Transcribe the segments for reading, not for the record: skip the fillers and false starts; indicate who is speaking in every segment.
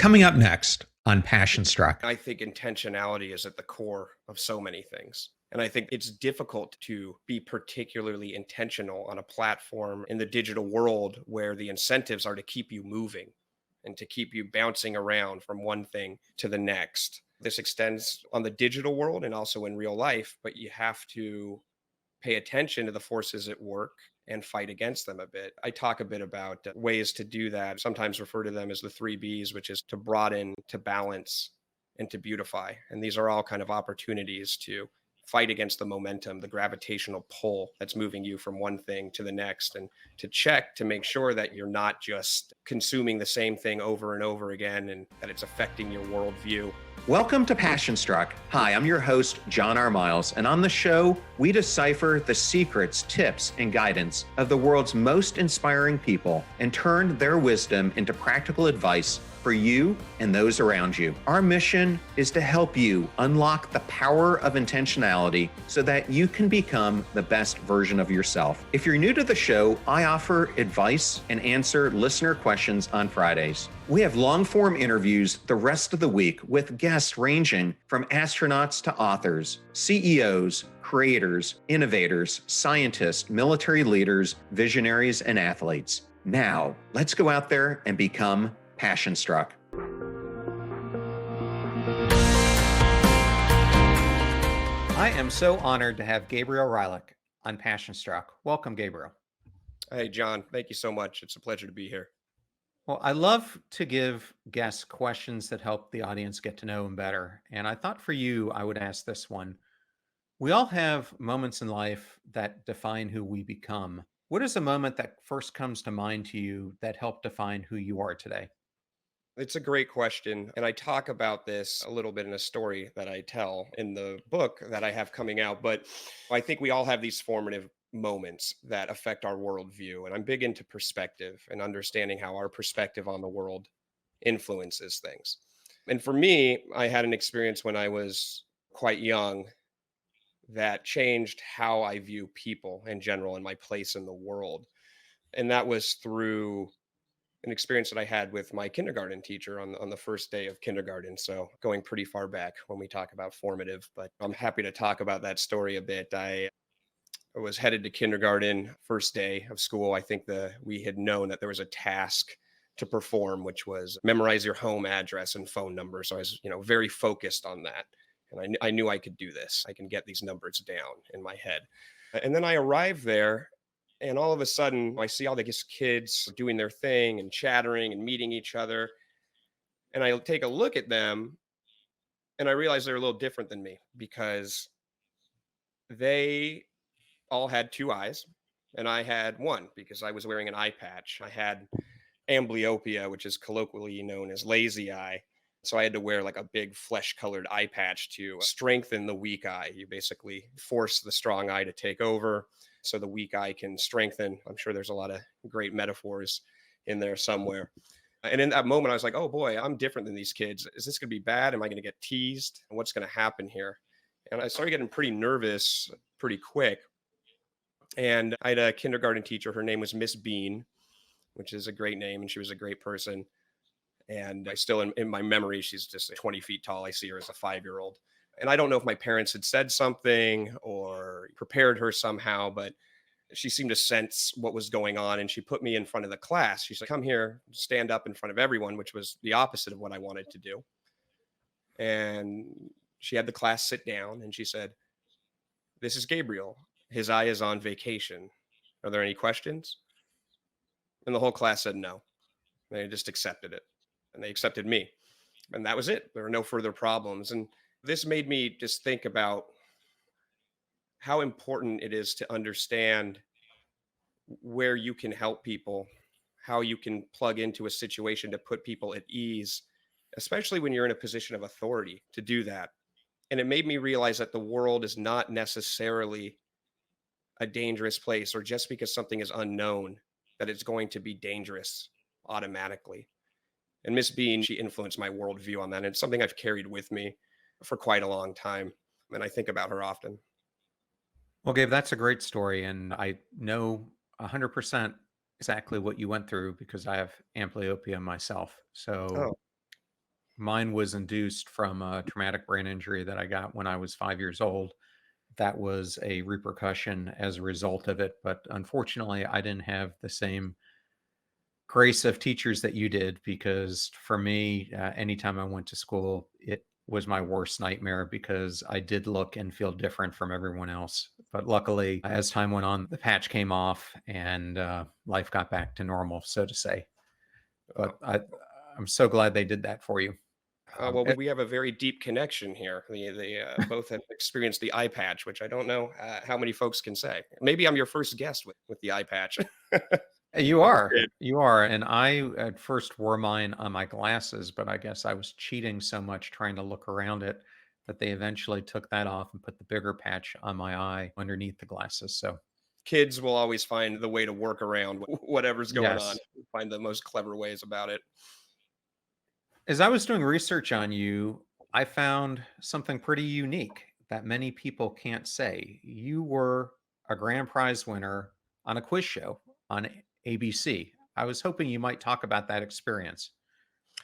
Speaker 1: Coming up next on Passion Struck.
Speaker 2: I think intentionality is at the core of so many things. And I think it's difficult to be particularly intentional on a platform in the digital world where the incentives are to keep you moving and to keep you bouncing around from one thing to the next. This extends on the digital world and also in real life, but you have to pay attention to the forces at work and fight against them a bit. I talk a bit about ways to do that, sometimes refer to them as the 3Bs, which is to broaden, to balance, and to beautify. And these are all kind of opportunities to fight against the momentum, the gravitational pull that's moving you from one thing to the next, and to check to make sure that you're not just consuming the same thing over and over again and that it's affecting your worldview.
Speaker 1: Welcome to Passion Struck. Hi, I'm your host, John R. Miles, and on the show, we decipher the secrets, tips, and guidance of the world's most inspiring people and turn their wisdom into practical advice for you and those around you. Our mission is to help you unlock the power of intentionality so that you can become the best version of yourself. If you're new to the show, I offer advice and answer listener questions on Fridays. We have long-form interviews the rest of the week with guests ranging from astronauts to authors, CEOs, creators, innovators, scientists, military leaders, visionaries, and athletes. Now, let's go out there and become Passion Struck. I am so honored to have Gabriel Reilich on Passion Struck. Welcome, Gabriel.
Speaker 2: Hey, John, thank you so much. It's a pleasure to be here.
Speaker 1: Well, I love to give guests questions that help the audience get to know them better. And I thought for you, I would ask this one. We all have moments in life that define who we become. What is a moment that first comes to mind to you that helped define who you are today?
Speaker 2: It's a great question. And I talk about this a little bit in a story that I tell in the book that I have coming out. But I think we all have these formative moments that affect our worldview. And I'm big into perspective and understanding how our perspective on the world influences things. And for me, I had an experience when I was quite young that changed how I view people in general and my place in the world. And that was through an experience that I had with my kindergarten teacher on the first day of kindergarten. So going pretty far back when we talk about formative, but I'm happy to talk about that story a bit. I was headed to kindergarten, first day of school. I think we had known that there was a task to perform, which was memorize your home address and phone number. So I was, very focused on that. And I knew I could do this. I can get these numbers down in my head. And then I arrived there, and all of a sudden, I see all these kids doing their thing and chattering and meeting each other. And I take a look at them, and I realize they're a little different than me because they all had two eyes, and I had one because I was wearing an eye patch. I had amblyopia, which is colloquially known as lazy eye. So I had to wear like a big flesh-colored eye patch to strengthen the weak eye. You basically force the strong eye to take over so the weak eye can strengthen. I'm sure there's a lot of great metaphors in there somewhere. And in that moment, I was like, oh boy, I'm different than these kids. Is this going to be bad? Am I going to get teased? And what's going to happen here? And I started getting pretty nervous pretty quick. And I had a kindergarten teacher. Her name was Miss Bean, which is a great name. And she was a great person. And I still, in my memory, she's just 20 feet tall. I see her as a 5-year-old. And I don't know if my parents had said something or prepared her somehow, but she seemed to sense what was going on. And she put me in front of the class. She's like, come here, stand up in front of everyone, which was the opposite of what I wanted to do. And she had the class sit down and she said, this is Gabriel. His eye is on vacation. Are there any questions? And the whole class said no. They just accepted it. And they accepted me. And that was it. There were no further problems. And this made me just think about how important it is to understand where you can help people, how you can plug into a situation to put people at ease, especially when you're in a position of authority to do that. And it made me realize that the world is not necessarily a dangerous place, or just because something is unknown, that it's going to be dangerous automatically. And Miss Bean, she influenced my worldview on that. And it's something I've carried with me for quite a long time. And I think about her often.
Speaker 1: Well, Gabe, that's a great story. And I know 100% exactly what you went through because I have amblyopia myself. So
Speaker 3: Mine was induced from a traumatic brain injury that I got when I was 5 years old. That was a repercussion as a result of it. But unfortunately, I didn't have the same grace of teachers that you did, because for me, anytime I went to school, it was my worst nightmare because I did look and feel different from everyone else. But luckily, as time went on, the patch came off and life got back to normal, so to say.
Speaker 2: Oh.
Speaker 3: But I'm so glad they did that for you.
Speaker 2: Well, we have a very deep connection here. They both have experienced the eye patch, which I don't know how many folks can say. Maybe I'm your first guest with the eye patch.
Speaker 3: You
Speaker 2: As a
Speaker 3: are.
Speaker 2: kid.
Speaker 3: You are. And I at first wore mine on my glasses, but I guess I was cheating so much trying to look around it that they eventually took that off and put the bigger patch on my eye underneath the glasses. So,
Speaker 2: Kids will always find the way to work around whatever's going on,
Speaker 3: yes.
Speaker 2: find the most clever ways about it.
Speaker 3: As I was doing research on you, I found something pretty unique that many people can't say. You were a grand prize winner on a quiz show on ABC. I was hoping you might talk about that experience.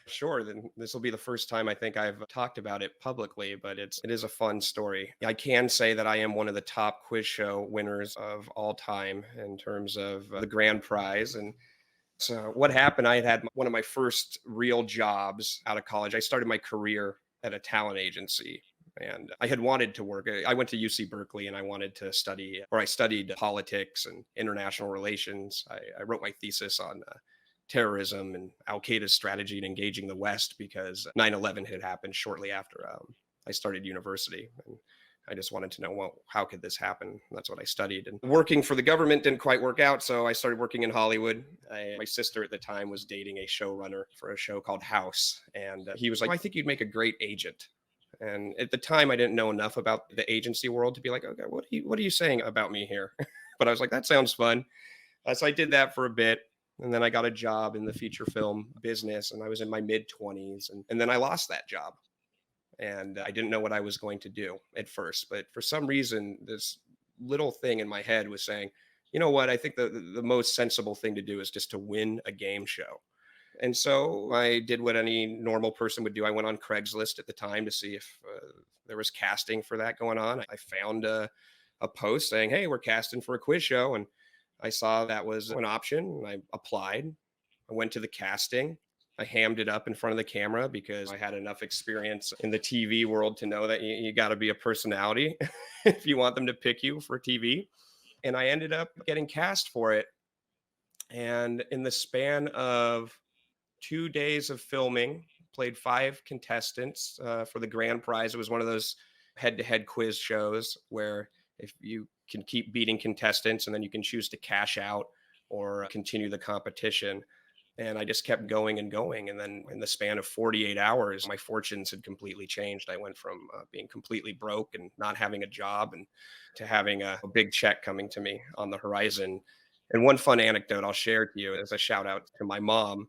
Speaker 2: Sure, then this will be the first time I think I've talked about it publicly, but it is a fun story. I can say that I am one of the top quiz show winners of all time in terms of the grand prize. And so what happened, I had one of my first real jobs out of college. I started my career at a talent agency. And I had wanted to work. I went to UC Berkeley and I wanted to study, or I studied politics and international relations. I wrote my thesis on terrorism and Al Qaeda's strategy in engaging the West because 9/11 had happened shortly after I started university. And I just wanted to know, well, how could this happen? That's what I studied. And working for the government didn't quite work out. So I started working in Hollywood. My sister at the time was dating a showrunner for a show called House. And he was like, I think you'd make a great agent. And at the time, I didn't know enough about the agency world to be like, okay, what are you saying about me here? But I was like, that sounds fun. So I did that for a bit. And then I got a job in the feature film business and I was in my mid 20s. And then I lost that job and I didn't know what I was going to do at first. But for some reason, this little thing in my head was saying, you know what? I think the most sensible thing to do is just to win a game show. And so I did what any normal person would do. I went on Craigslist at the time to see if there was casting for that going on. I found a post saying, hey, we're casting for a quiz show. And I saw that was an option and I applied. I went to the casting. I hammed it up in front of the camera because I had enough experience in the TV world to know that you got to be a personality if you want them to pick you for TV. And I ended up getting cast for it. And in the span of 2 days of filming, played five contestants for the grand prize. It was one of those head-to-head quiz shows where if you can keep beating contestants and then you can choose to cash out or continue the competition. And I just kept going and going. And then in the span of 48 hours, my fortunes had completely changed. I went from being completely broke and not having a job and to having a big check coming to me on the horizon. And one fun anecdote I'll share to you as a shout out to my mom.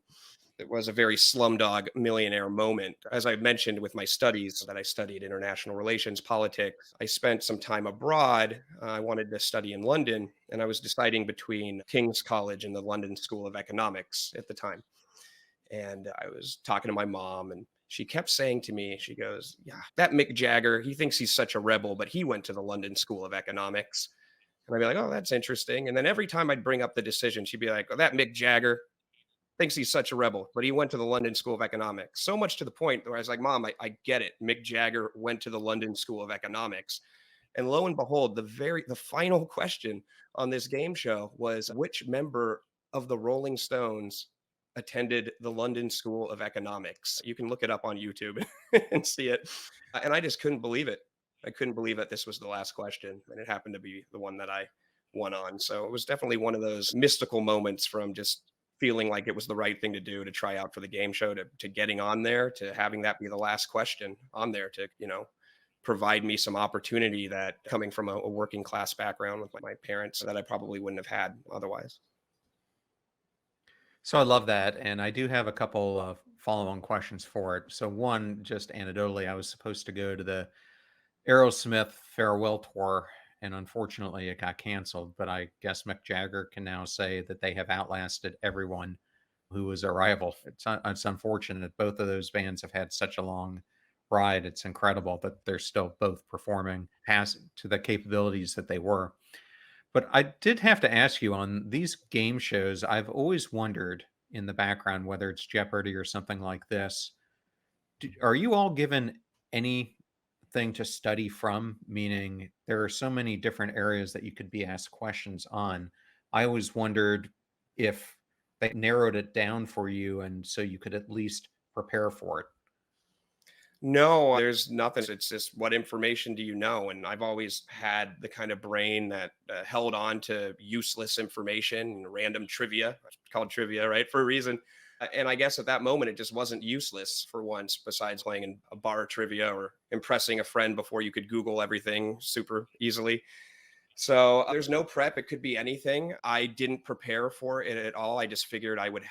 Speaker 2: It was a very slumdog millionaire moment. As I mentioned with my studies, that I studied international relations, politics, I spent some time abroad. I wanted to study in London, and I was deciding between King's College and the London School of Economics at the time. And I was talking to my mom, and she kept saying to me, she goes, yeah, that Mick Jagger, he thinks he's such a rebel, but he went to the London School of Economics. And I'd be like, oh, that's interesting. And then every time I'd bring up the decision, she'd be like, oh, that Mick Jagger, thinks he's such a rebel, but he went to the London School of Economics. So much to the point where I was like, Mom, I get it. Mick Jagger went to the London School of Economics. And lo and behold, the final question on this game show was which member of the Rolling Stones attended the London School of Economics. You can look it up on YouTube and see it. And I just couldn't believe it. I couldn't believe that this was the last question. And it happened to be the one that I won on. So it was definitely one of those mystical moments from just feeling like it was the right thing to do to try out for the game show to getting on there to having that be the last question on there to provide me some opportunity that coming from a working class background with my parents that I probably wouldn't have had otherwise.
Speaker 3: So I love that. And I do have a couple of follow-on questions for it. So one, just anecdotally, I was supposed to go to the Aerosmith farewell tour, and unfortunately it got canceled. But I guess Mick Jagger can now say that they have outlasted everyone who was a rival. It's unfortunate. Both of those bands have had such a long ride. It's incredible that they're still both performing as to the capabilities that they were. But I did have to ask you, on these game shows, I've always wondered in the background, whether it's Jeopardy or something like this, are you all given anything to study from? Meaning, there are so many different areas that you could be asked questions on. I always wondered if they narrowed it down for you, and so you could at least prepare for it.
Speaker 2: No, there's nothing. It's just what information do you know? And I've always had the kind of brain that held on to useless information and random trivia. It's called trivia, right? For a reason. And I guess at that moment, it just wasn't useless for once, besides playing in a bar trivia or impressing a friend before you could Google everything super easily. So there's no prep. It could be anything. I didn't prepare for it at all. I just figured I would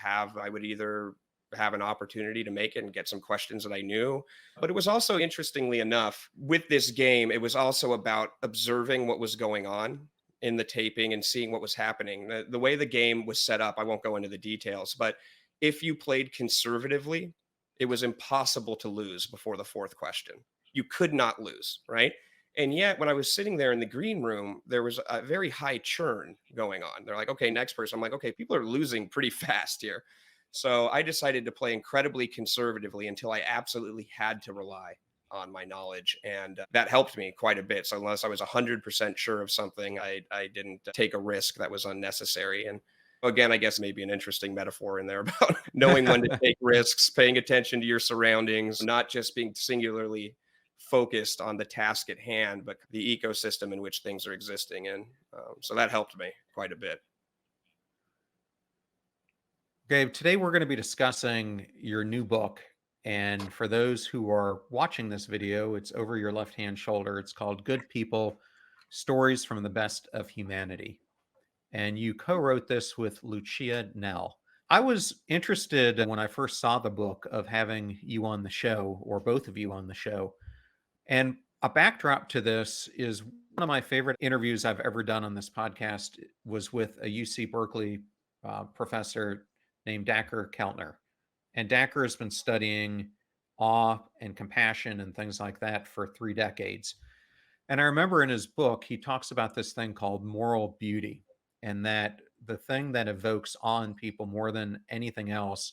Speaker 2: either have an opportunity to make it and get some questions that I knew. But it was also, interestingly enough, with this game, it was also about observing what was going on in the taping and seeing what was happening. The way the game was set up, I won't go into the details, but if you played conservatively, it was impossible to lose before the fourth question. You could not lose, right? And yet, when I was sitting there in the green room, there was a very high churn going on. They're like, okay, next person. I'm like, okay, people are losing pretty fast here. So I decided to play incredibly conservatively until I absolutely had to rely on my knowledge. And that helped me quite a bit. So unless I was 100% sure of something, I didn't take a risk that was unnecessary. And again, I guess maybe an interesting metaphor in there about knowing when to take risks, paying attention to your surroundings, not just being singularly focused on the task at hand, but the ecosystem in which things are existing in. So that helped me quite a bit.
Speaker 3: Gabe, today we're going to be discussing your new book. And for those who are watching this video, it's over your left-hand shoulder. It's called Good People, Stories from the Best of Humanity. And you co-wrote this with Lucia Nell. I was interested when I first saw the book of having you on the show, or both of you on the show. And a backdrop to this is one of my favorite interviews I've ever done on this podcast was with a UC Berkeley professor named Dacher Keltner. And Dacher has been studying awe and compassion and things like that for 3 decades. And I remember in his book, he talks about this thing called moral beauty, and that the thing that evokes awe in people more than anything else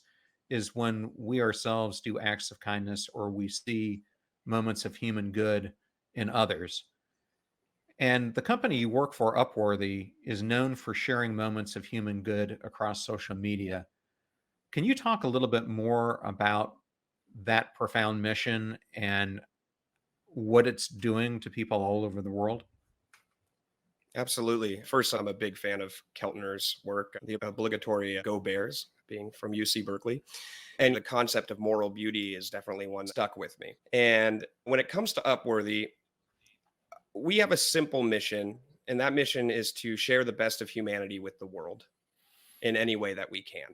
Speaker 3: is when we ourselves do acts of kindness or we see moments of human good in others. And the company you work for, Upworthy, is known for sharing moments of human good across social media. Can you talk a little bit more about that profound mission and what it's doing to people all over the world?
Speaker 2: Absolutely. First, I'm a big fan of Keltner's work, the obligatory Go Bears, being from UC Berkeley. And the concept of moral beauty is definitely one that stuck with me. And when it comes to Upworthy, we have a simple mission, and that mission is to share the best of humanity with the world in any way that we can.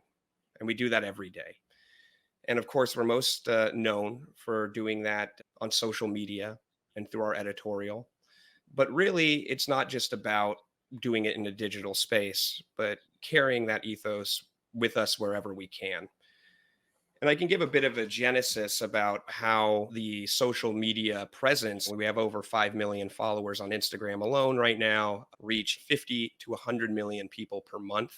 Speaker 2: And we do that every day. And of course, we're most known for doing that on social media and through our editorial. But really, it's not just about doing it in a digital space, but carrying that ethos with us wherever we can. And I can give a bit of a genesis about how the social media presence, we have over 5 million followers on Instagram alone right now, reach 50 to 100 million people per month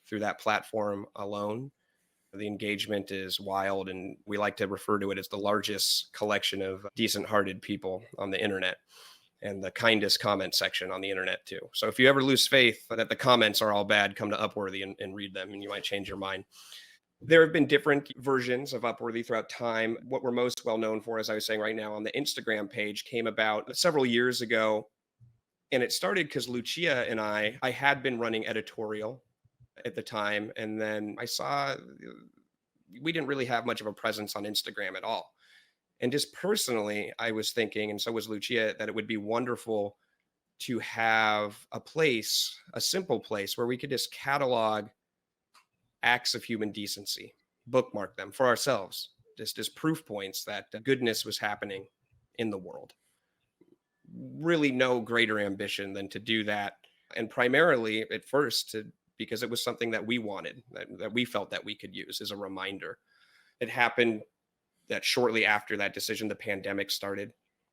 Speaker 2: through that platform alone. The engagement is wild, and we like to refer to it as the largest collection of decent hearted people on the internet, and the kindest comment section on the internet too. So if you ever lose faith that the comments are all bad, come to Upworthy and read them, and you might change your mind. There have been different versions of Upworthy throughout time. What we're most well known for, as I was saying right now, on the Instagram page came about several years ago. And it started because Lucia and I had been running editorial at the time. And then I saw we didn't really have much of a presence on Instagram at all. And just personally, I was thinking, and so was Lucia, that it would be wonderful to have a place, a simple place where we could just catalog acts of human decency, bookmark them for ourselves, just as proof points that goodness was happening in the world. Really no greater ambition than to do that. And primarily at first to because it was something that we wanted, that we felt that we could use as a reminder. It happened that shortly after that decision, the pandemic started.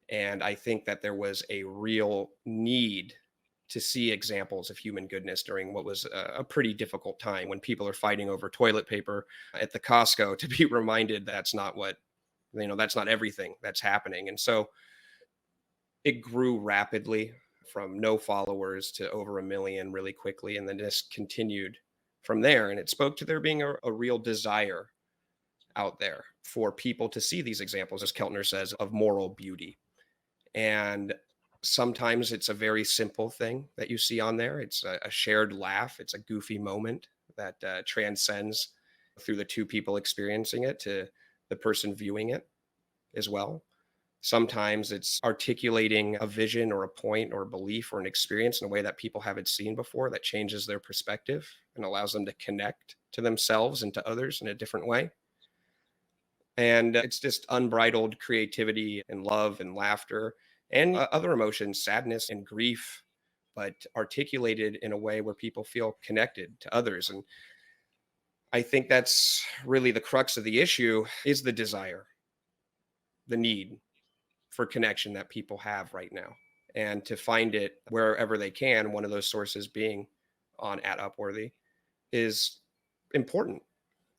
Speaker 2: And I think that there was a real need to see examples of human goodness during what was a pretty difficult time when people are fighting over toilet paper at the Costco, to be reminded that's not what, that's not everything that's happening. And so it grew rapidly from no followers to over 1 million really quickly. And then just continued from there. And it spoke to there being a real desire out there for people to see these examples, as Keltner says, of moral beauty. And sometimes it's a very simple thing that you see on there. It's a shared laugh. It's a goofy moment that transcends through the two people experiencing it to the person viewing it as well. Sometimes it's articulating a vision or a point or a belief or an experience in a way that people haven't seen before, that changes their perspective and allows them to connect to themselves and to others in a different way. And it's just unbridled creativity and love and laughter and other emotions, sadness and grief, but articulated in a way where people feel connected to others. And I think that's really the crux of the issue, is the desire, the need for connection that people have right now, and to find it wherever they can, one of those sources being on at Upworthy, is important.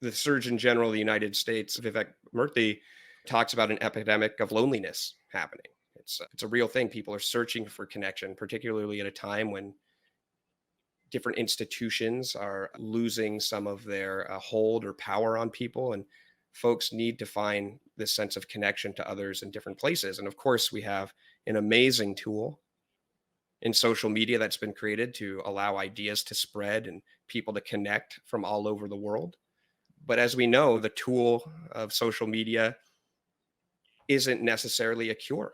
Speaker 2: The Surgeon General of the United States, Vivek Murthy, talks about an epidemic of loneliness happening. It's a real thing. People are searching for connection, particularly at a time when different institutions are losing some of their hold or power on people, and folks need to find this sense of connection to others in different places. And of course, we have an amazing tool in social media that's been created to allow ideas to spread and people to connect from all over the world. But as we know, the tool of social media isn't necessarily a cure.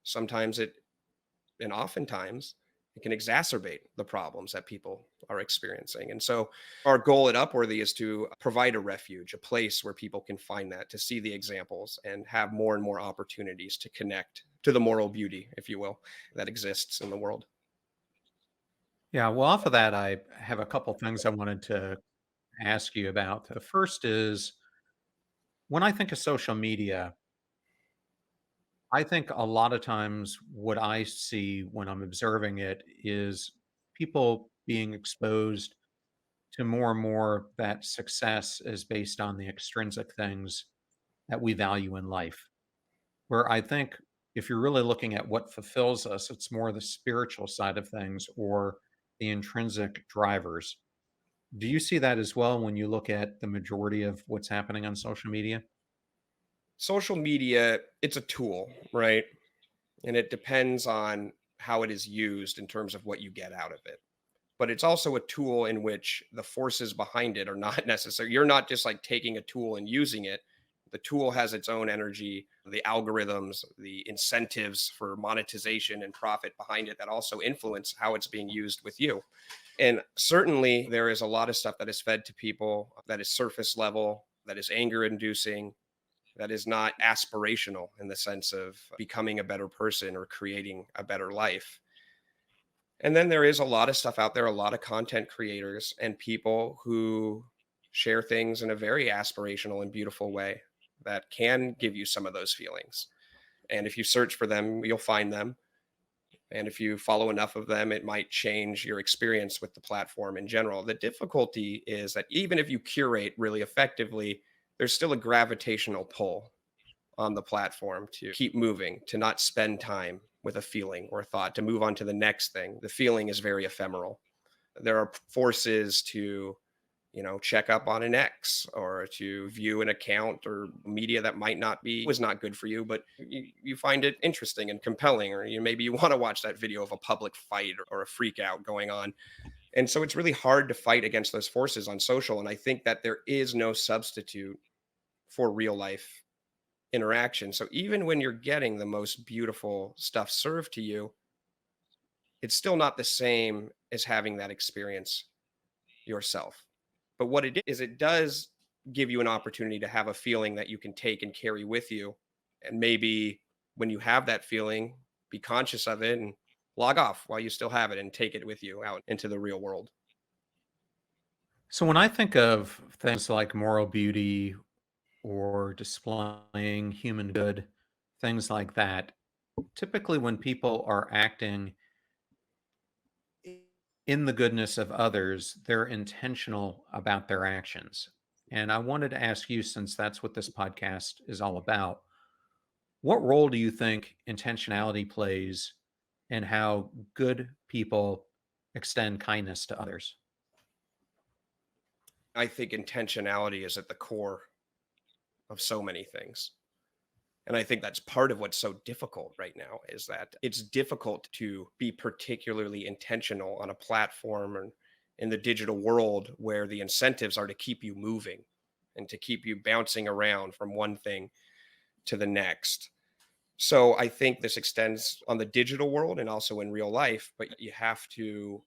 Speaker 2: Sometimes and oftentimes, it can exacerbate the problems that people are experiencing. And so our goal at Upworthy is to provide a refuge, a place where people can find that, to see the examples and have more and more opportunities to connect to the moral beauty, if you will, that exists in the world.
Speaker 3: Yeah, well, off of that, I have a couple things I wanted to ask you about. The first is, when I think of social media, I think a lot of times what I see when I'm observing it is people being exposed to more and more that success is based on the extrinsic things that we value in life. Where I think if you're really looking at what fulfills us, it's more the spiritual side of things or the intrinsic drivers. Do you see that as well when you look at the majority of what's happening on social media?
Speaker 2: Social media, it's a tool, right? And it depends on how it is used in terms of what you get out of it. But it's also a tool in which the forces behind it are not necessary. You're not just like taking a tool and using it. The tool has its own energy, the algorithms, the incentives for monetization and profit behind it that also influence how it's being used with you. And certainly there is a lot of stuff that is fed to people that is surface level, that is anger inducing, that is not aspirational in the sense of becoming a better person or creating a better life. And then there is a lot of stuff out there, a lot of content creators and people who share things in a very aspirational and beautiful way that can give you some of those feelings. And if you search for them, you'll find them. And if you follow enough of them, it might change your experience with the platform in general. The difficulty is that even if you curate really effectively, there's still a gravitational pull on the platform to keep moving, to not spend time with a feeling or thought, to move on to the next thing. The feeling is very ephemeral. There are forces to, check up on an ex or to view an account or media that was not good for you, but you find it interesting and compelling, or maybe you want to watch that video of a public fight or a freak out going on. And so it's really hard to fight against those forces on social. And I think that there is no substitute for real life interaction. So even when you're getting the most beautiful stuff served to you, it's still not the same as having that experience yourself. But what it is, it does give you an opportunity to have a feeling that you can take and carry with you. And maybe when you have that feeling, be conscious of it and log off while you still have it and take it with you out into the real world.
Speaker 3: So when I think of things like moral beauty or displaying human good, things like that, typically when people are acting i- in the goodness of others, they're intentional about their actions. And I wanted to ask you, since that's what this podcast is all about, what role do you think intentionality plays in how good people extend kindness to others?
Speaker 2: I think intentionality is at the core of so many things. And I think that's part of what's so difficult right now is that it's difficult to be particularly intentional on a platform and in the digital world where the incentives are to keep you moving and to keep you bouncing around from one thing to the next. So I think this extends on the digital world and also in real life, but you have to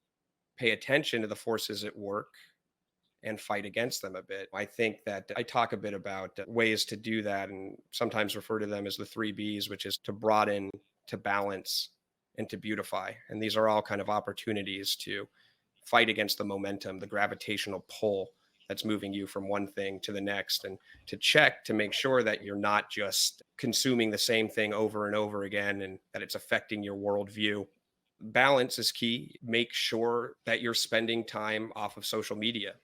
Speaker 2: pay attention to the forces at work and fight against them a bit. I think that I talk a bit about ways to do that and sometimes refer to them as the three B's, which is to broaden, to balance, and to beautify. And these are all kind of opportunities to fight against the momentum, the gravitational pull that's moving you from one thing to the next, and to check to make sure that you're not just consuming the same thing over and over again and that it's affecting your worldview. Balance is key. Make sure that you're spending time off of social media,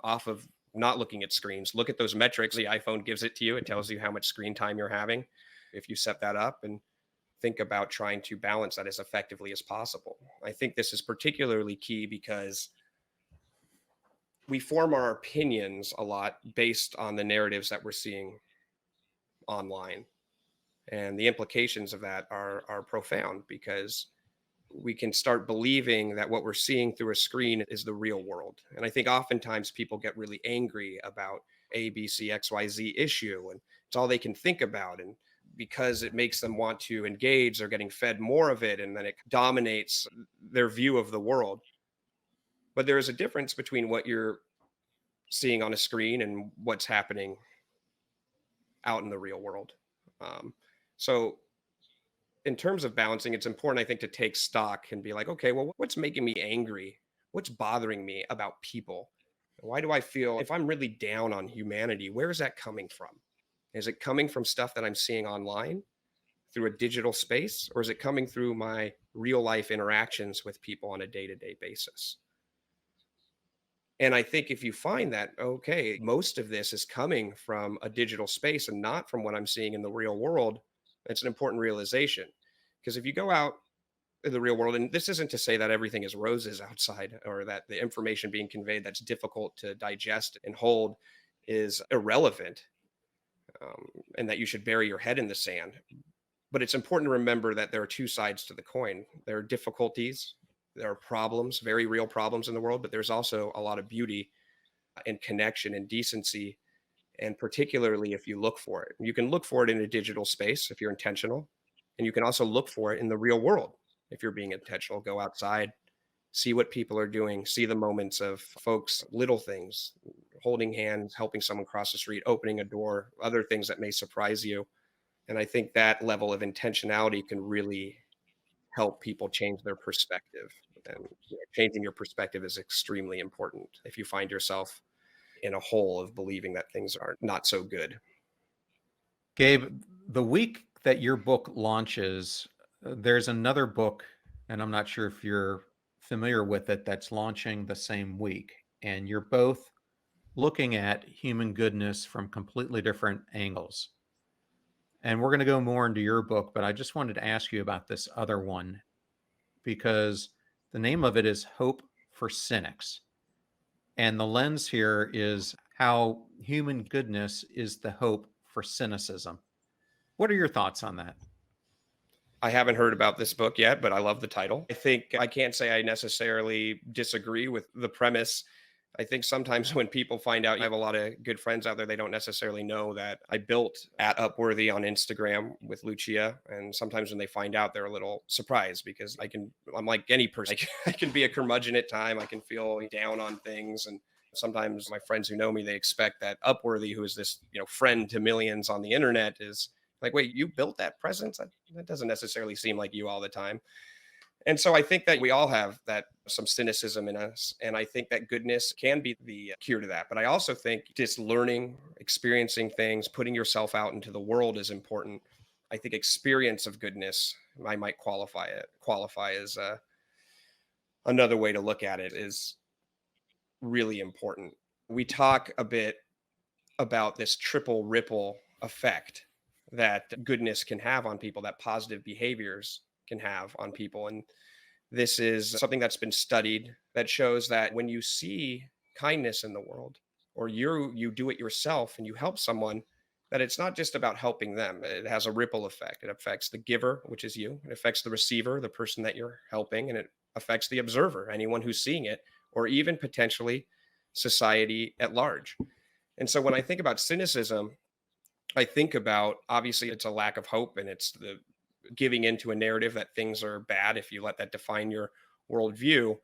Speaker 2: off of not looking at screens. Look at those metrics. The iPhone gives it to you. It tells you how much screen time you're having. If you set that up and think about trying to balance that as effectively as possible. I think this is particularly key because we form our opinions a lot based on the narratives that we're seeing online. And the implications of that are profound because we can start believing that what we're seeing through a screen is the real world. And I think oftentimes people get really angry about A, B, C, X, Y, Z issue, and it's all they can think about. And because it makes them want to engage, they're getting fed more of it, and then it dominates their view of the world. But there is a difference between what you're seeing on a screen and what's happening out in the real world. Um, so in terms of balancing, it's important, I think, to take stock and be like, okay, well, what's making me angry? What's bothering me about people? Why do I feel if I'm really down on humanity, where is that coming from? Is it coming from stuff that I'm seeing online through a digital space, or is it coming through my real life interactions with people on a day to day basis? And I think if you find that, okay, most of this is coming from a digital space and not from what I'm seeing in the real world, it's an important realization. Because if you go out in the real world, and this isn't to say that everything is roses outside or that the information being conveyed that's difficult to digest and hold is irrelevant, um, and that you should bury your head in the sand. But it's important to remember that there are two sides to the coin. There are difficulties, there are problems, very real problems in the world, but there's also a lot of beauty and connection and decency. And particularly if you look for it, you can look for it in a digital space if you're intentional, and you can also look for it in the real world if you're being intentional. Go outside, see what people are doing, see the moments of folks, little things, holding hands, helping someone cross the street, opening a door, other things that may surprise you. And I think that level of intentionality can really help people change their perspective. And changing your perspective is extremely important if you find yourself in a hole of believing that things are not so good.
Speaker 3: Gabe, the week that your book launches, there's another book, and I'm not sure if you're familiar with it, that's launching the same week. And you're both looking at human goodness from completely different angles. And we're going to go more into your book, but I just wanted to ask you about this other one because the name of it is Hope for Cynics. And the lens here is how human goodness is the hope for cynicism. What are your thoughts on that?
Speaker 2: I haven't heard about this book yet, but I love the title. I think I can't say I necessarily disagree with the premise. I think sometimes when people find out, I have a lot of good friends out there, they don't necessarily know that I built at Upworthy on Instagram with Lucia. And sometimes when they find out, they're a little surprised because I'm like any person. I can be a curmudgeon at time. I can feel down on things. And sometimes my friends who know me, they expect that Upworthy, who is this, friend to millions on the internet, is like, wait, you built that presence? That doesn't necessarily seem like you all the time. And so I think that we all have that some cynicism in us. And I think that goodness can be the cure to that. But I also think just learning, experiencing things, putting yourself out into the world is important. I think experience of goodness, I might qualify as another way to look at it, is really important. We talk a bit about this triple ripple effect that goodness can have on people, that positive behaviors can have on people. And this is something that's been studied that shows that when you see kindness in the world, or you do it yourself and you help someone, that it's not just about helping them. It has a ripple effect. It affects the giver, which is you. It affects the receiver, the person that you're helping, and it affects the observer, anyone who's seeing it, or even potentially society at large. And so when I think about cynicism, I think about, obviously it's a lack of hope, and it's the giving into a narrative that things are bad if you let that define your worldview.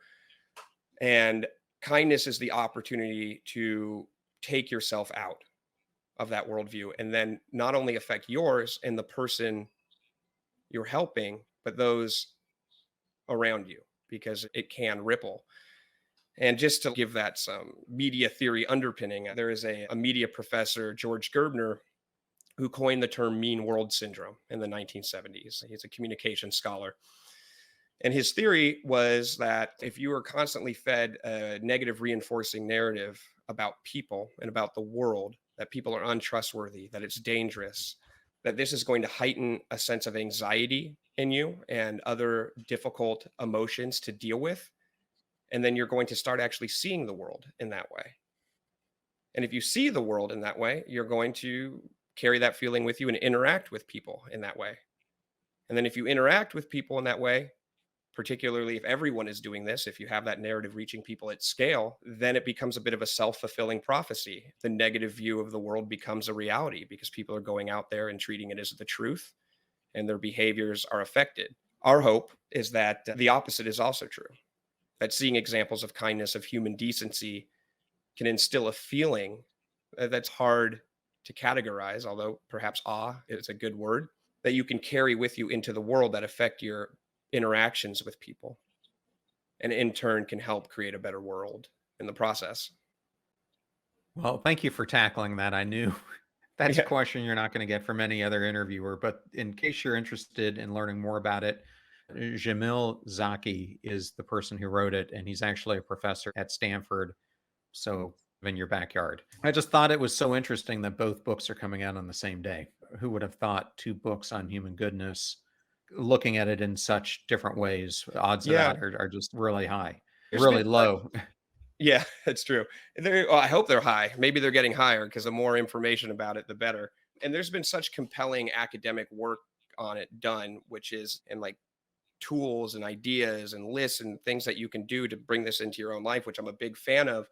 Speaker 2: And kindness is the opportunity to take yourself out of that worldview and then not only affect yours and the person you're helping, but those around you, because it can ripple. And just to give that some media theory underpinning, there is a media professor, George Gerbner, who coined the term mean world syndrome in the 1970s. He's a communication scholar. And his theory was that if you are constantly fed a negative reinforcing narrative about people and about the world, that people are untrustworthy, that it's dangerous, that this is going to heighten a sense of anxiety in you and other difficult emotions to deal with. And then you're going to start actually seeing the world in that way. And if you see the world in that way, you're going to carry that feeling with you and interact with people in that way. And then if you interact with people in that way, particularly if everyone is doing this, if you have that narrative reaching people at scale, then it becomes a bit of a self-fulfilling prophecy. The negative view of the world becomes a reality because people are going out there and treating it as the truth, and their behaviors are affected. Our hope is that the opposite is also true, that seeing examples of kindness, of human decency, can instill a feeling that's hard to categorize, although perhaps awe is a good word, that you can carry with you into the world that affect your interactions with people, and in turn can help create a better world in the process.
Speaker 3: Well, thank you for tackling that. I knew that's a
Speaker 2: Yeah.
Speaker 3: question you're not going to get from any other interviewer, but in case you're interested in learning more about it, Jamil Zaki is the person who wrote it, and he's actually a professor at Stanford. So in your backyard. I just thought it was so interesting that both books are coming out on the same day. Who would have thought two books on human goodness, looking at it in such different ways? Odds of
Speaker 2: Yeah.
Speaker 3: that are just really high,
Speaker 2: There's
Speaker 3: really
Speaker 2: been
Speaker 3: low.
Speaker 2: yeah, that's true. Well, I hope they're high. Maybe they're getting higher because the more information about it, the better. And there's been such compelling academic work on it done, which is in like tools and ideas and lists and things that you can do to bring this into your own life, which I'm a big fan of.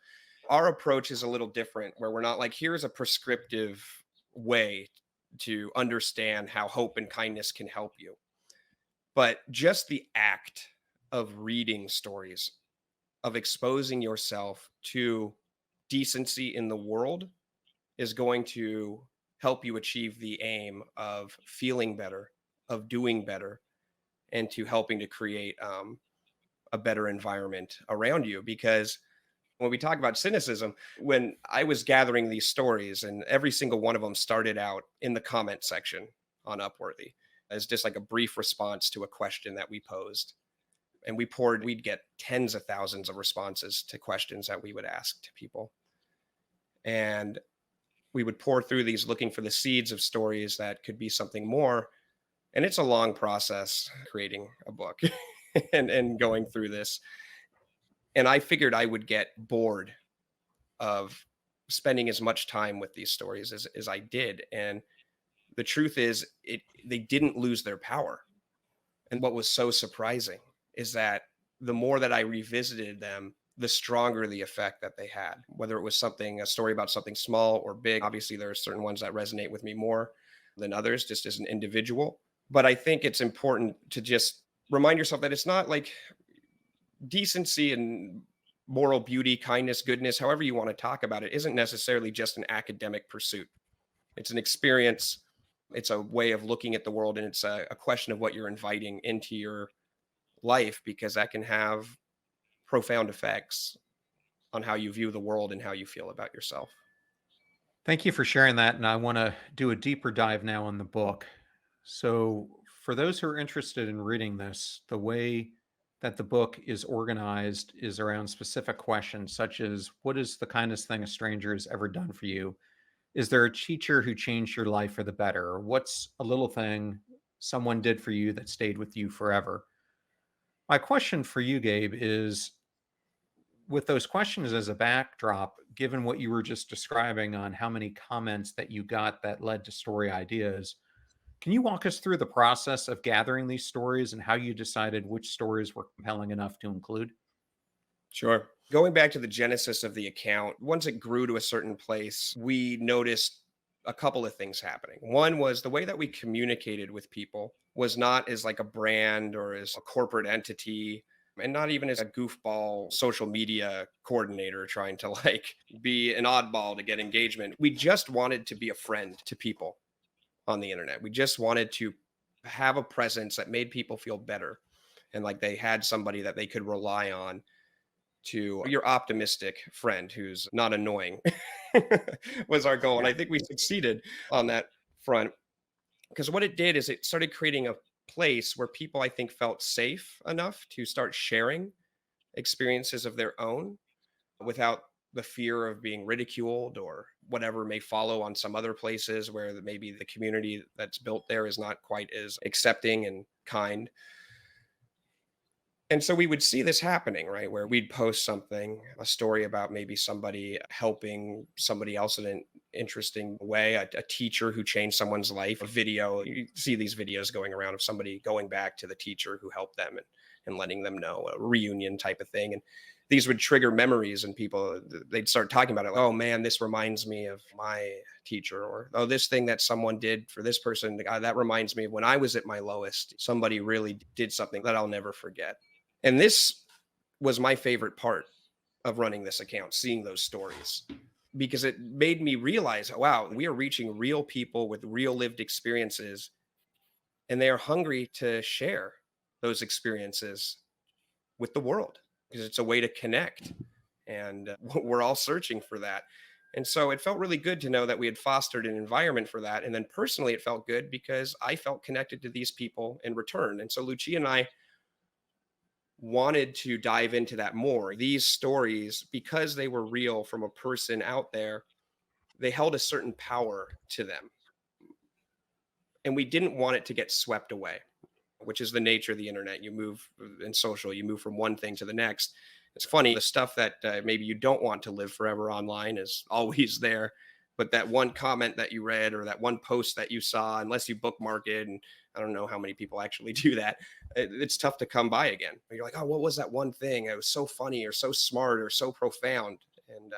Speaker 2: Our approach is a little different, where we're not like, here's a prescriptive way to understand how hope and kindness can help you. But just the act of reading stories, of exposing yourself to decency in the world, is going to help you achieve the aim of feeling better, of doing better, and to helping to create a better environment around you. Because when we talk about cynicism, when I was gathering these stories, and every single one of them started out in the comment section on Upworthy as just like a brief response to a question that we posed. And we'd get tens of thousands of responses to questions that we would ask to people. And we would pour through these looking for the seeds of stories that could be something more. And it's a long process creating a book and going through this. And I figured I would get bored of spending as much time with these stories as I did. And the truth is, they didn't lose their power. And what was so surprising is that the more that I revisited them, the stronger the effect that they had, whether it was a story about something small or big. Obviously, there are certain ones that resonate with me more than others, just as an individual. But I think it's important to just remind yourself that it's not like decency and moral beauty, kindness, goodness, however you want to talk about it, isn't necessarily just an academic pursuit. It's an experience. It's a way of looking at the world, and it's a question of what you're inviting into your life, because that can have profound effects on how you view the world and how you feel about yourself.
Speaker 3: Thank you for sharing that. And I want to do a deeper dive now on the book. So, for those who are interested in reading this, the way that the book is organized is around specific questions, such as what is the kindest thing a stranger has ever done for you? Is there a teacher who changed your life for the better? Or what's a little thing someone did for you that stayed with you forever? My question for you, Gabe, is with those questions as a backdrop, given what you were just describing on how many comments that you got that led to story ideas, can you walk us through the process of gathering these stories and how you decided which stories were compelling enough to include?
Speaker 2: Sure. Going back to the genesis of the account, once it grew to a certain place, we noticed a couple of things happening. One was the way that we communicated with people was not as like a brand or as a corporate entity, and not even as a goofball social media coordinator trying to like be an oddball to get engagement. We just wanted to be a friend to people on the internet. We just wanted to have a presence that made people feel better and like they had somebody that they could rely on, to your optimistic friend who's not annoying was our goal. And
Speaker 3: Yeah.
Speaker 2: I think we succeeded on that front, because what it did is it started creating a place where people, I think, felt safe enough to start sharing experiences of their own without the fear of being ridiculed or whatever may follow on some other places where maybe the community that's built there is not quite as accepting and kind. And so we would see this happening, right? Where we'd post something, a story about maybe somebody helping somebody else in an interesting way, a teacher who changed someone's life, a video. You see these videos going around of somebody going back to the teacher who helped them, and letting them know, a reunion type of thing. And these would trigger memories, and people, they'd start talking about it. Like, oh man, this reminds me of my teacher, or oh, this thing that someone did for this person, that reminds me of when I was at my lowest. Somebody really did something that I'll never forget. And this was my favorite part of running this account, seeing those stories, because it made me realize, wow, we are reaching real people with real lived experiences, and they are hungry to share those experiences with the world, because it's a way to connect. And we're all searching for that. And so it felt really good to know that we had fostered an environment for that. And then personally, it felt good because I felt connected to these people in return. And so Lucia and I wanted to dive into that more. These stories, because they were real from a person out there, they held a certain power to them. And we didn't want it to get swept away, which is the nature of the internet. You move in social, you move from one thing to the next. It's funny, the stuff that maybe you don't want to live forever online is always there. But that one comment that you read, or that one post that you saw, unless you bookmark it, and I don't know how many people actually do that, it's tough to come by again. You're like, oh, what was that one thing? It was so funny or so smart or so profound. And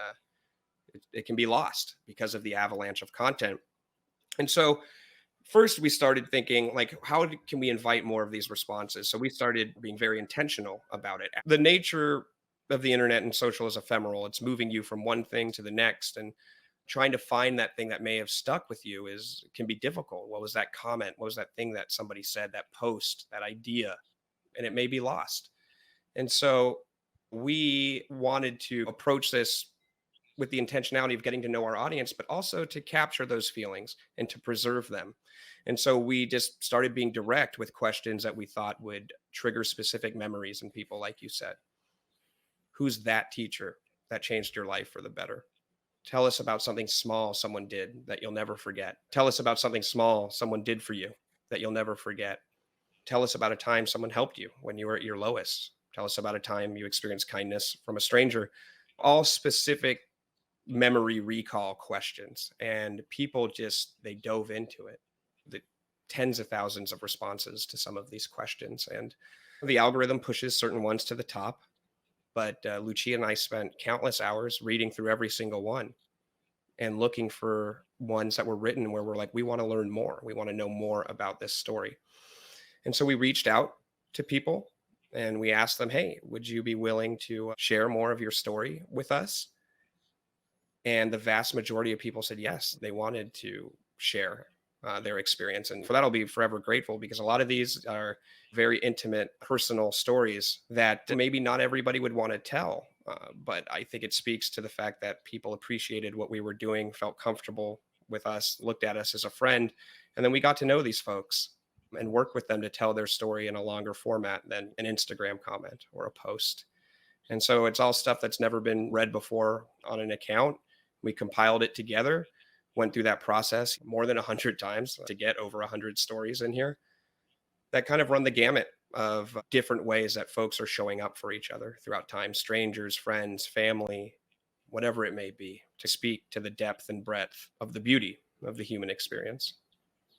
Speaker 2: it can be lost because of the avalanche of content. And so first we started thinking, like, how can we invite more of these responses? So we started being very intentional about it. The nature of the internet and social is ephemeral. It's moving you from one thing to the next, and trying to find that thing that may have stuck with you is can be difficult. What was that comment? What was that thing that somebody said, that post, that idea? And it may be lost. And so we wanted to approach this with the intentionality of getting to know our audience, but also to capture those feelings and to preserve them. And so we just started being direct with questions that we thought would trigger specific memories in people, like you said. Who's that teacher that changed your life for the better? Tell us about something small someone did that you'll never forget. Tell us about something small someone did for you that you'll never forget. Tell us about a time someone helped you when you were at your lowest. Tell us about a time you experienced kindness from a stranger. All specific memory recall questions. And people just, they dove into it. The tens of thousands of responses to some of these questions. And the algorithm pushes certain ones to the top. But Lucia and I spent countless hours reading through every single one and looking for ones that were written where we're like, we want to learn more. We want to know more about this story. And so we reached out to people and we asked them, hey, would you be willing to share more of your story with us? And the vast majority of people said yes, they wanted to share their experience. And for that, I'll be forever grateful, because a lot of these are very intimate, personal stories that maybe not everybody would want to tell. But I think it speaks to the fact that people appreciated what we were doing, felt comfortable with us, looked at us as a friend. And then we got to know these folks and work with them to tell their story in a longer format than an Instagram comment or a post. And so it's all stuff that's never been read before on an account. We compiled it together, went through that process more than 100 times to get over 100 stories in here that kind of run the gamut of different ways that folks are showing up for each other throughout time, strangers, friends, family, whatever it may be, to speak to the depth and breadth of the beauty of the human experience.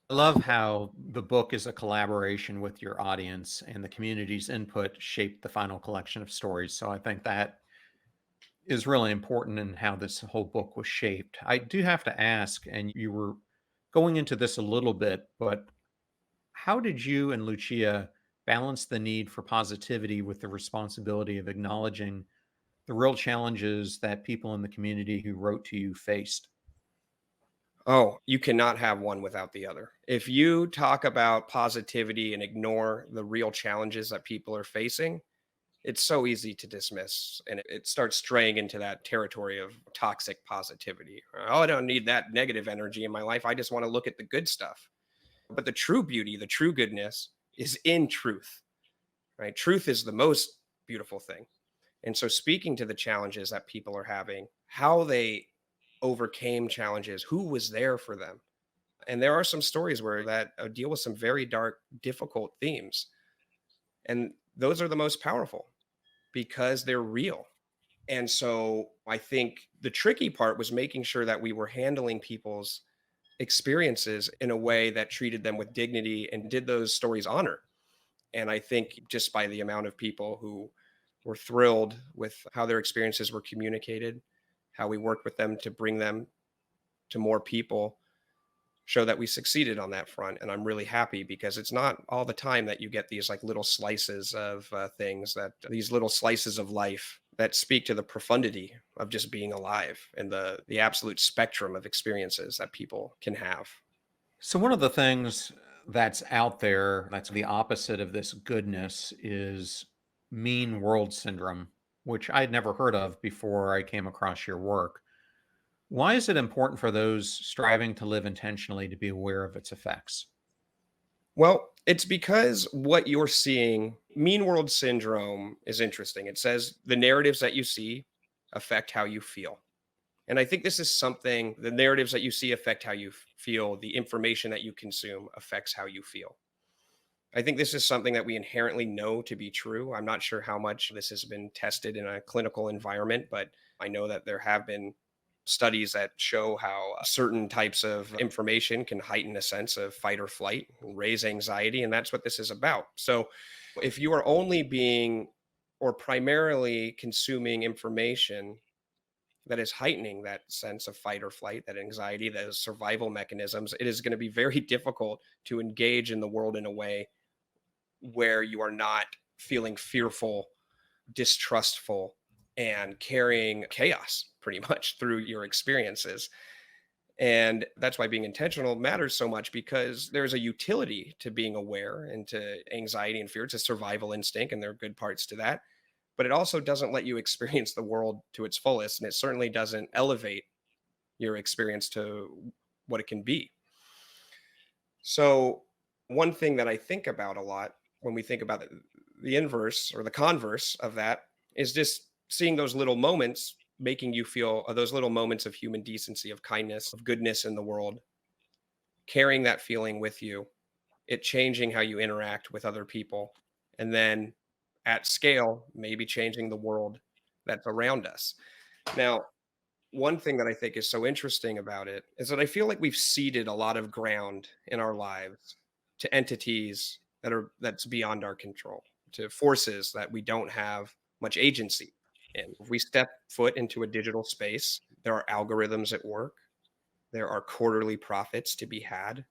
Speaker 3: I love how the book is a collaboration with your audience and the community's input shaped the final collection of stories. So I think that is really important in how this whole book was shaped. I do have to ask, and you were going into this a little bit, but how did you and Lucia balance the need for positivity with the responsibility of acknowledging the real challenges that people in the community who wrote to you faced?
Speaker 2: Oh, you cannot have one without the other. If you talk about positivity and ignore the real challenges that people are facing, it's so easy to dismiss, and it starts straying into that territory of toxic positivity. Oh, I don't need that negative energy in my life. I just want to look at the good stuff. But the true beauty, the true goodness is in truth, right? Truth is the most beautiful thing. And so, speaking to the challenges that people are having, how they overcame challenges, who was there for them. And there are some stories where that deal with some very dark, difficult themes. And those are the most powerful because they're real. And so I think the tricky part was making sure that we were handling people's experiences in a way that treated them with dignity and did those stories honor. And I think just by the amount of people who were thrilled with how their experiences were communicated, how we worked with them to bring them to more people, show that we succeeded on that front. And I'm really happy, because it's not all the time that you get these like little slices of things, that these little slices of life that speak to the profundity of just being alive and the absolute spectrum of experiences that people can have.
Speaker 3: So, one of the things that's out there that's the opposite of this goodness is mean world syndrome, which I'd never heard of before I came across your work. Why is it important for those striving to live intentionally to be aware of its effects?
Speaker 2: Well, it's because what you're seeing, mean world syndrome, is interesting. It says the narratives that you see affect how you feel. And I think this is something, the narratives that you see affect how you feel, the information that you consume affects how you feel. I think this is something that we inherently know to be true. I'm not sure how much this has been tested in a clinical environment, but I know that there have been studies that show how certain types of information can heighten a sense of fight or flight, raise anxiety, and that's what this is about. So if you are only being or primarily consuming information that is heightening that sense of fight or flight, that anxiety, those survival mechanisms, it is going to be very difficult to engage in the world in a way where you are not feeling fearful, distrustful, and carrying chaos pretty much through your experiences. And that's why being intentional matters so much, because there's a utility to being aware and to anxiety and fear. It's a survival instinct, and there are good parts to that. But it also doesn't let you experience the world to its fullest. And it certainly doesn't elevate your experience to what it can be. So, one thing that I think about a lot when we think about the inverse or the converse of that is just seeing those little moments making you feel those little moments of human decency, of kindness, of goodness in the world, carrying that feeling with you, it changing how you interact with other people, and then at scale, maybe changing the world that's around us. Now, one thing that I think is so interesting about it is that I feel like we've ceded a lot of ground in our lives to entities that's beyond our control, to forces that we don't have much agency in. If we step foot into a digital space, there are algorithms at work, there are quarterly profits to be had,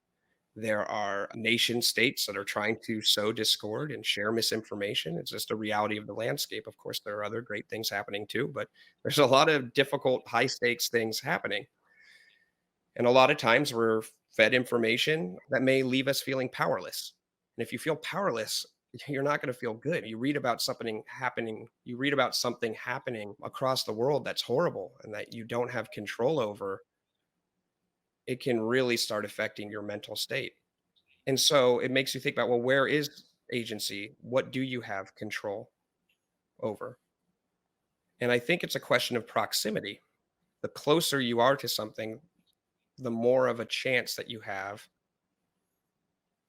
Speaker 2: there are nation states that are trying to sow discord and share misinformation. It's just a reality of the landscape. Of course, there are other great things happening too, but there's a lot of difficult, high stakes things happening. And a lot of times we're fed information that may leave us feeling powerless. And if you feel powerless, you're not going to feel good. You read about something happening across the world that's horrible and that you don't have control over, it can really start affecting your mental state. And so it makes you think about, well, where is agency? What do you have control over? And I think it's a question of proximity. The closer you are to something, the more of a chance that you have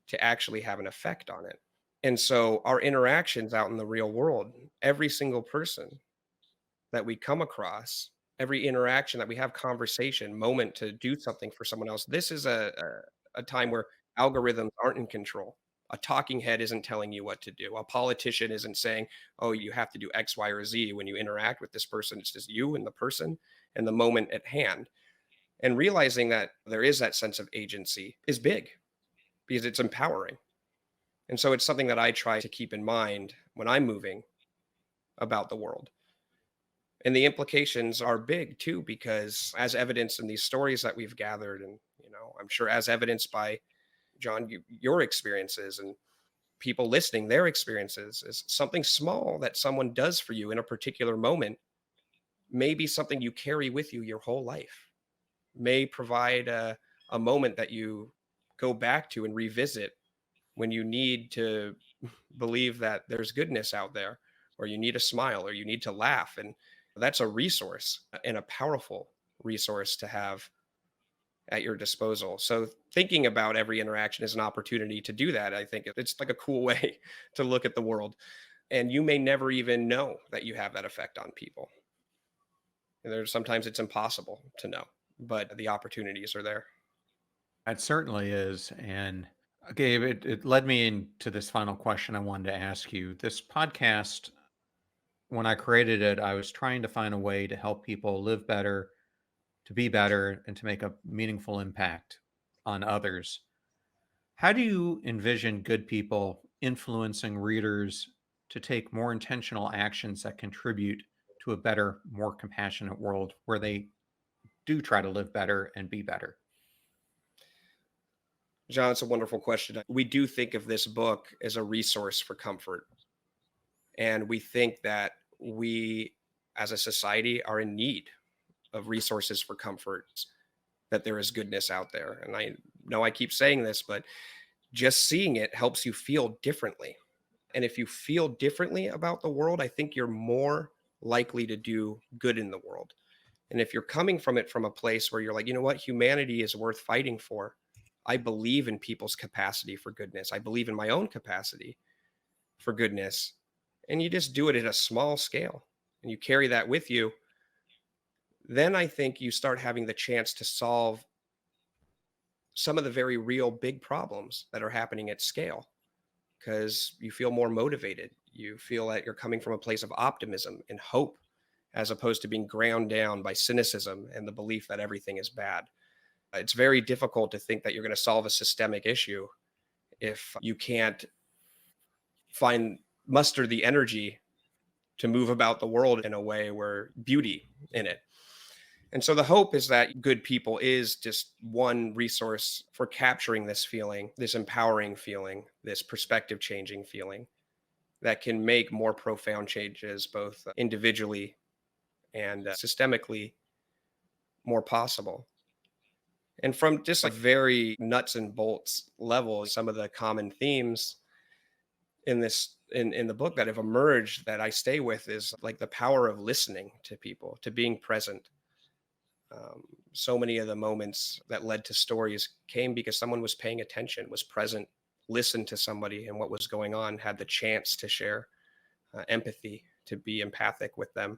Speaker 2: to actually have an effect on it. And so our interactions out in the real world, every single person that we come across, every interaction that we have, conversation, moment to do something for someone else, this is a time where algorithms aren't in control. A talking head isn't telling you what to do. A politician isn't saying, oh, you have to do X, Y, or Z when you interact with this person. It's just you and the person and the moment at hand. And realizing that there is that sense of agency is big because it's empowering. And so it's something that I try to keep in mind when I'm moving about the world. And the implications are big too, because as evidenced in these stories that we've gathered, and I'm sure as evidenced by John, your experiences and people listening, their experiences, is something small that someone does for you in a particular moment may be something you carry with you your whole life, may provide a moment that you go back to and revisit when you need to believe that there's goodness out there, or you need a smile, or you need to laugh. And that's a resource and a powerful resource to have at your disposal. So thinking about every interaction as an opportunity to do that, I think it's like a cool way to look at the world. And you may never even know that you have that effect on people. And there's sometimes it's impossible to know, but the opportunities are there.
Speaker 3: It certainly is. And Gabe, it led me into this final question I wanted to ask you. This podcast, when I created it, I was trying to find a way to help people live better, to be better, and to make a meaningful impact on others. How do you envision good people influencing readers to take more intentional actions that contribute to a better, more compassionate world where they do try to live better and be better?
Speaker 2: John, it's a wonderful question. We do think of this book as a resource for comfort. And we think that we, as a society, are in need of resources for comfort, that there is goodness out there. And I know I keep saying this, but just seeing it helps you feel differently. And if you feel differently about the world, I think you're more likely to do good in the world. And if you're coming from it from a place where you're like, you know what, humanity is worth fighting for. I believe in people's capacity for goodness. I believe in my own capacity for goodness. And you just do it at a small scale and you carry that with you. Then I think you start having the chance to solve some of the very real big problems that are happening at scale, because you feel more motivated. You feel that you're coming from a place of optimism and hope, as opposed to being ground down by cynicism and the belief that everything is bad. It's very difficult to think that you're going to solve a systemic issue if you can't muster the energy to move about the world in a way where beauty in it. And so the hope is that good people is just one resource for capturing this feeling, this empowering feeling, this perspective changing feeling that can make more profound changes, both individually and systemically, more possible. And from just like very nuts and bolts level, some of the common themes in the book that have emerged that I stay with is like the power of listening to people, to being present. So many of the moments that led to stories came because someone was paying attention, was present, listened to somebody and what was going on, had the chance to share empathy, to be empathic with them,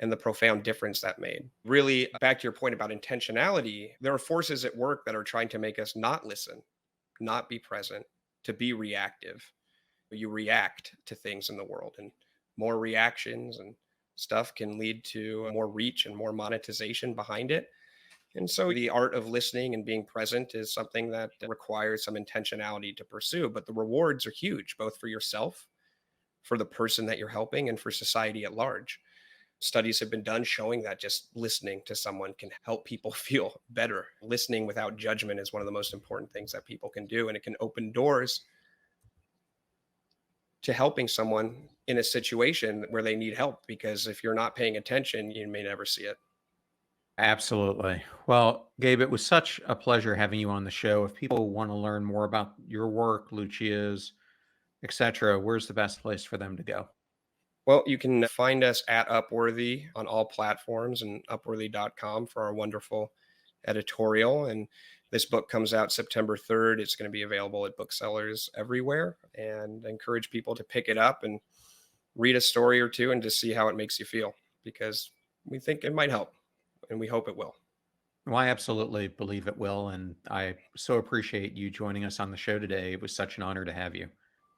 Speaker 2: and the profound difference that made. Really, back to your point about intentionality, there are forces at work that are trying to make us not listen, not be present, to be reactive. You react to things in the world, and more reactions and stuff can lead to more reach and more monetization behind it. And so the art of listening and being present is something that requires some intentionality to pursue, but the rewards are huge, both for yourself, for the person that you're helping, and for society at large. Studies have been done showing that just listening to someone can help people feel better. Listening without judgment is one of the most important things that people can do, and it can open doors to helping someone in a situation where they need help, because if you're not paying attention, you may never see it.
Speaker 3: Absolutely. Well, Gabe, it was such a pleasure having you on the show. If people want to learn more about your work, Lucia's, etc., where's the best place for them to go?
Speaker 2: Well, you can find us at Upworthy on all platforms, and upworthy.com for our wonderful editorial. And this book comes out September 3rd. It's going to be available at booksellers everywhere. And I encourage people to pick it up and read a story or two and just see how it makes you feel, because we think it might help and we hope it will.
Speaker 3: Well, I absolutely believe it will. And I so appreciate you joining us on the show today. It was such an honor to have you.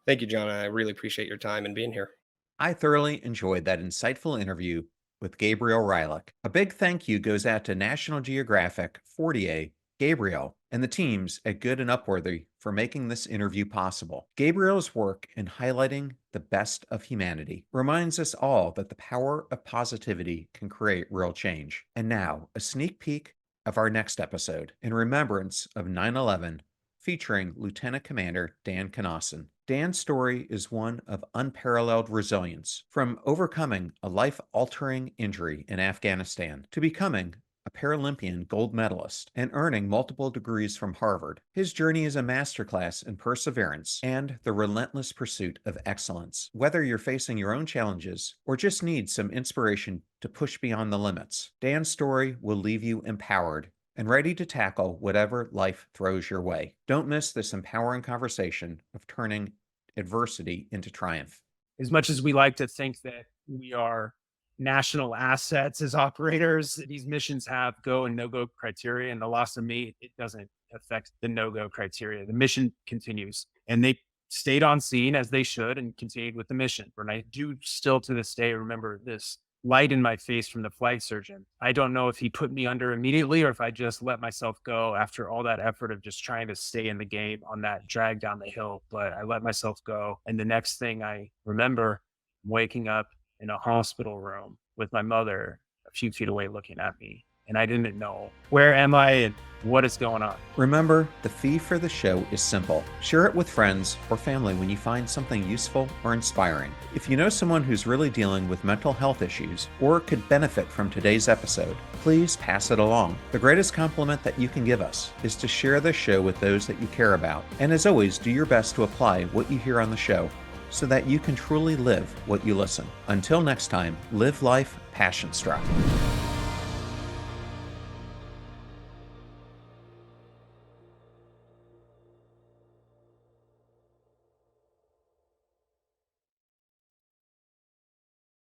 Speaker 2: Thank you, John. I really appreciate your time and being here.
Speaker 1: I thoroughly enjoyed that insightful interview with Gabriel Reilich. A big thank you goes out to National Geographic, Fortier, Gabriel, and the teams at Good and Upworthy for making this interview possible. Gabriel's work in highlighting the best of humanity reminds us all that the power of positivity can create real change. And now, a sneak peek of our next episode in remembrance of 9/11, featuring Lieutenant Commander Dan Knassen. Dan's story is one of unparalleled resilience, from overcoming a life-altering injury in Afghanistan to becoming a Paralympian gold medalist and earning multiple degrees from Harvard. His journey is a masterclass in perseverance and the relentless pursuit of excellence. Whether you're facing your own challenges or just need some inspiration to push beyond the limits, Dan's story will leave you empowered and ready to tackle whatever life throws your way. Don't miss this empowering conversation of turning adversity into triumph.
Speaker 4: As much as we like to think that we are national assets as operators, these missions have go and no-go criteria, and the loss of me, it doesn't affect the no-go criteria. The mission continues, and they stayed on scene as they should and continued with the mission. And I do still to this day remember this light in my face from the flight surgeon. I don't know if he put me under immediately or if I just let myself go after all that effort of just trying to stay in the game on that drag down the hill. But I let myself go. And the next thing I remember, waking up in a hospital room with my mother a few feet away looking at me. And I didn't know, where am I and what is going on?
Speaker 1: Remember, the fee for the show is simple. Share it with friends or family when you find something useful or inspiring. If you know someone who's really dealing with mental health issues or could benefit from today's episode, please pass it along. The greatest compliment that you can give us is to share this show with those that you care about. And as always, do your best to apply what you hear on the show so that you can truly live what you listen. Until next time, live life passion-struck.